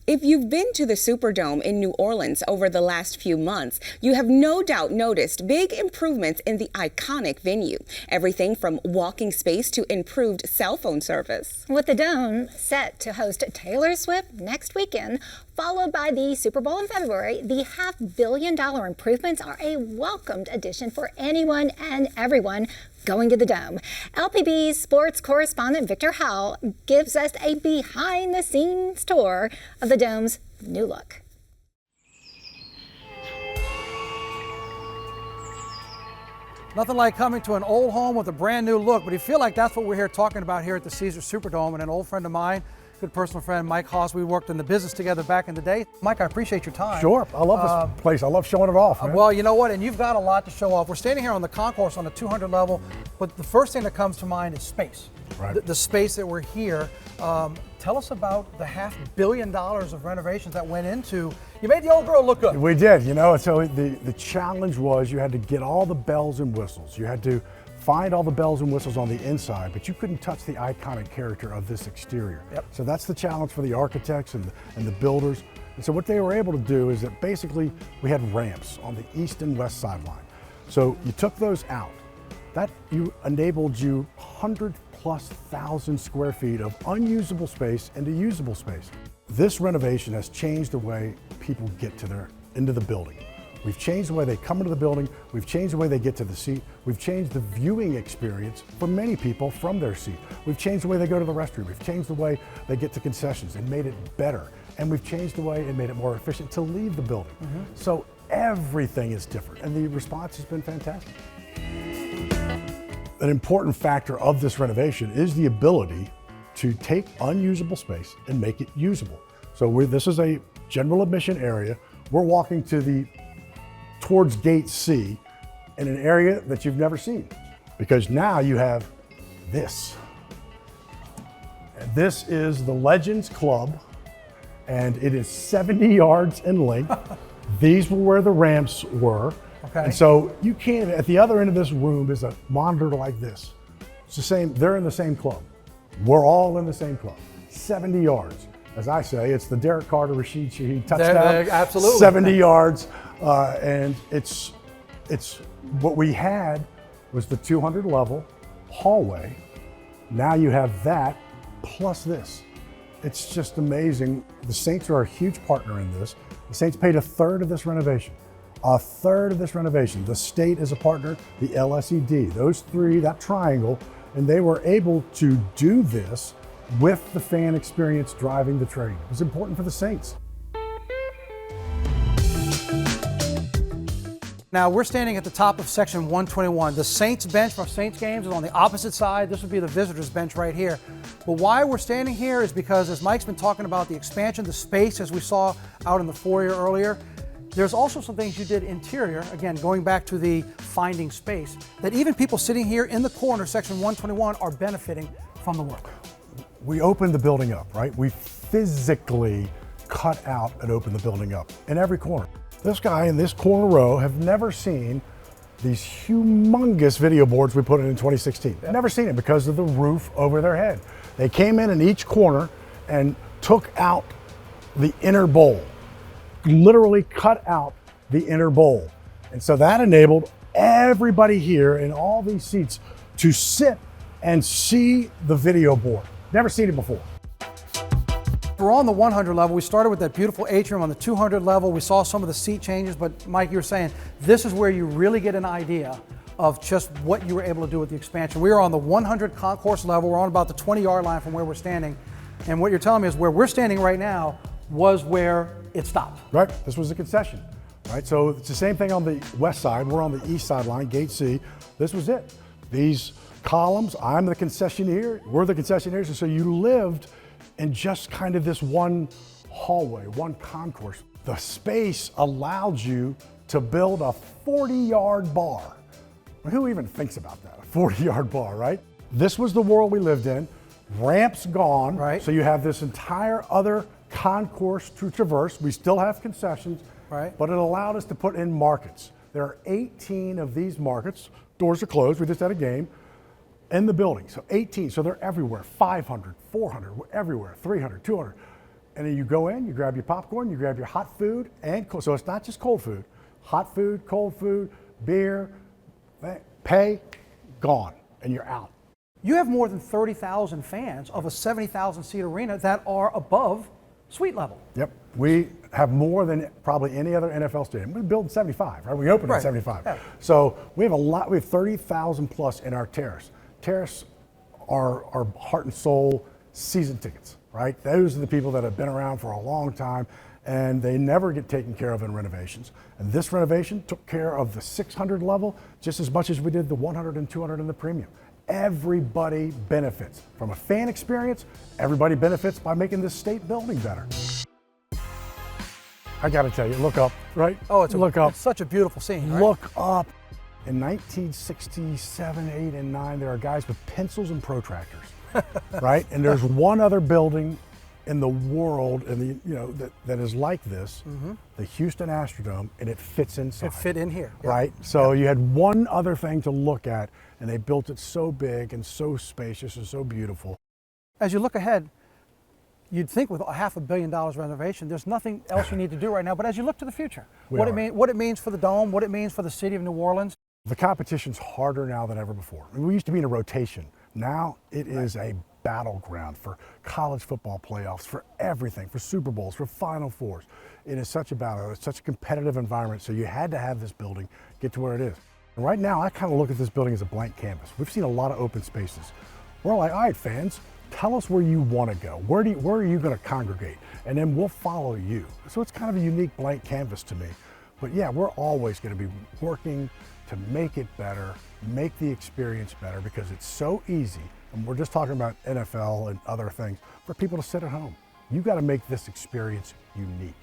If you've been to the Superdome in New Orleans over the last few months, you have no doubt noticed big improvements in the iconic venue. Everything from walking space to improved cell phone service. With the Dome set to host Taylor Swift next weekend, followed by the Super Bowl in February, the $500 million improvements are a welcomed addition for anyone and everyone going to the Dome. LPB's sports correspondent Victor Howell gives us a behind-the-scenes tour of the Dome's new look. Nothing like coming to an old home with a brand new look, but you feel like that's what we're here talking about here at the Caesars Superdome. And an old friend of mine, good personal friend, Mike Haas, we worked in the business together back in the day. Mike, I appreciate your time. Sure, I love this place. I love showing it off, man. Well, you know what, and you've got a lot to show off. We're standing here on the concourse on the 200 level, but the first thing that comes to mind is space. Right. The space that we're here. Tell us about the $500 million of renovations that went into. You made the old girl look good. We did, you know, so the challenge was you had to get all the bells and whistles. You had to find all the bells and whistles on the inside, but you couldn't touch the iconic character of this exterior. Yep. So that's the challenge for the architects and the builders. And so what they were able to do is that basically we had ramps on the east and west sideline. So you took those out. That enabled you 100,000+ square feet of unusable space into usable space. This renovation has changed the way people get into the building. We've changed the way they come into the building. We've changed the way they get to the seat. We've changed the viewing experience for many people from their seat. We've changed the way they go to the restroom. We've changed the way they get to concessions and made it better. And we've changed the way and made it more efficient to leave the building. So everything is different, and the response has been fantastic. An important factor of this renovation is the ability to take unusable space and make it usable. So this is a general admission area. We're walking towards gate C in an area that you've never seen, because now you have this. And this is the Legends Club, and it is 70 yards in length. These were where the ramps were. Okay. And so you can't, at the other end of this room is a monitor like this. It's the same, they're in the same club. We're all in the same club. 70 yards. As I say, it's the Derek Carter, Rashid Shaheed touchdown. Absolutely. 70 yards. And it's what we had was the 200 level hallway. Now you have that plus this. It's just amazing. The Saints are a huge partner in this. The Saints paid a third of this renovation. A third of this renovation. The state is a partner, the LSED, those three, that triangle, and they were able to do this with the fan experience driving the train. It was important for the Saints. Now we're standing at the top of section 121. The Saints bench for Saints games is on the opposite side. This would be the visitors bench right here. But why we're standing here is because, as Mike's been talking about the expansion, the space, as we saw out in the foyer earlier, there's also some things you did interior, again, going back to the finding space, that even people sitting here in the corner, section 121, are benefiting from the work. We opened the building up, right? We physically cut out and opened the building up in every corner. This guy in this corner row have never seen these humongous video boards we put in 2016. They've never seen it because of the roof over their head. They came in each corner and took out the inner bowl, literally cut out the inner bowl. And so that enabled everybody here in all these seats to sit and see the video board. Never seen it before. We're on the 100 level. We started with that beautiful atrium. On the 200 level, we saw some of the seat changes, but Mike, you were saying this is where you really get an idea of just what you were able to do with the expansion. We are on the 100 concourse level. We're on about the 20-yard line from where we're standing. And what you're telling me is where we're standing right now was where it stopped. Right, this was a concession, right? So it's the same thing on the west side. We're on the east sideline, gate C. This was it. These columns, I'm the concessionaire, we're the concessionaires, and so you lived in just kind of this one hallway, one concourse. The space allowed you to build a 40-yard bar. Who even thinks about that, a 40-yard bar, right? This was the world we lived in. Ramps gone, right? So you have this entire other concourse to traverse. We still have concessions, right? But it allowed us to put in markets. There are 18 of these markets. Doors are closed, we just had a game, in the building. So 18, so they're everywhere. 500, 400, everywhere, 300, 200. And then you go in, you grab your popcorn, you grab your hot food and cold. So it's not just cold food, hot food, cold food, beer, pay, gone, and you're out. You have more than 30,000 fans of a 70,000 seat arena that are above suite level. Yep, we have more than probably any other NFL stadium. We're building 75, right? We opened at 75. Yeah. So we have a lot, we have 30,000 plus in our Terrace. Terrace are our heart and soul season tickets, right? Those are the people that have been around for a long time and they never get taken care of in renovations. And this renovation took care of the 600 level just as much as we did the 100 and 200 in the premium. Everybody benefits. From a fan experience, everybody benefits by making this state building better. I gotta tell you, look up, right? Oh, it's such a beautiful scene, right? Look up. In 1967, 8, and 9, there are guys with pencils and protractors, right? And there's one other building in the world, that is like this, the Houston Astrodome, and it fits inside. It fit in here, yeah. Right? So you had one other thing to look at, and they built it so big and so spacious and so beautiful. As you look ahead, you'd think with $500 million renovation, there's nothing else you need to do right now. But as you look to the future, what it means for the Dome, what it means for the city of New Orleans. The competition's harder now than ever before. I mean, we used to be in a rotation. Now it is a battleground for college football playoffs, for everything, for Super Bowls, for Final Fours. It is such a battle. It's such a competitive environment. So you had to have this building get to where it is. And right now, I kind of look at this building as a blank canvas. We've seen a lot of open spaces. We're like, all right, fans, tell us where you want to go. Where are you going to congregate? And then we'll follow you. So it's kind of a unique blank canvas to me. But yeah, we're always going to be working to make it better, make the experience better, because it's so easy. And we're just talking about NFL and other things for people to sit at home. You got to make this experience unique.